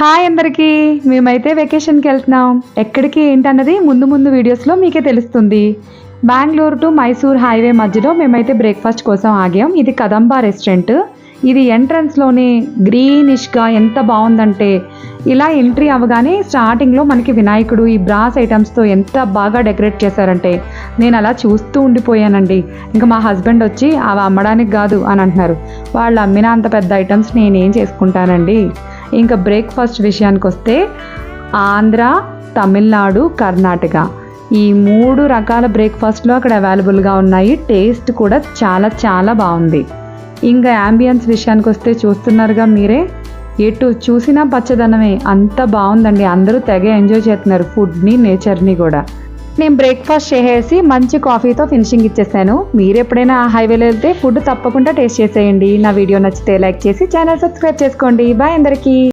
Hi అందరికీ, మేమైతే వెకేషన్కి వెళ్తున్నాం. ఎక్కడికి ఏంటన్నది ముందు ముందు వీడియోస్లో మీకే తెలుస్తుంది. బెంగళూరు టు మైసూర్ హైవే మధ్యలో మేమైతే బ్రేక్ఫాస్ట్ కోసం ఆగాం. ఇది కదంబా రెస్టారెంట్. ఇది ఎంట్రన్స్లోనే గ్రీనిష్గా ఎంత బాగుందంటే, ఇలా ఎంట్రీ అవ్వగానే స్టార్టింగ్లో మనకి వినాయకుడు ఈ బ్రాస్ ఐటమ్స్తో ఎంత బాగా డెకరేట్ చేశారంటే నేను అలా చూస్తూ ఉండిపోయానండి. ఇంకా మా హస్బెండ్ వచ్చి అవి అమ్మడానికి కాదు అని అంటున్నారు. వాళ్ళు అమ్మిన అంత పెద్ద ఐటమ్స్ నేనేం చేసుకుంటానండి. ఇంకా బ్రేక్ఫాస్ట్ విషయానికి వస్తే ఆంధ్ర, తమిళనాడు, కర్ణాటక ఈ 3 రకాల బ్రేక్ఫాస్ట్లో అక్కడ అవైలబుల్గా ఉన్నాయి. టేస్ట్ కూడా చాలా చాలా బాగుంది. ఇంకా యాంబియన్స్ విషయానికి వస్తే చూస్తున్నారుగా మీరే, ఎటు చూసినా పచ్చదనమే, అంత బాగుందండి. అందరూ తెగ ఎంజాయ్ చేస్తున్నారు ఫుడ్ని, నేచర్ని కూడా. నేను బ్రేక్ఫాస్ట్ చేసేసి మంచి కాఫీతో ఫినిషింగ్ ఇచ్చేసాను. మీరు ఎప్పుడైనా హైవేలో వెళ్తే ఫుడ్ తప్పకుండా టేస్ట్ చేసేయండి. నా వీడియో నచ్చితే లైక్ చేసి ఛానల్ సబ్స్క్రైబ్ చేసుకోండి. బాయ్ అందరికీ.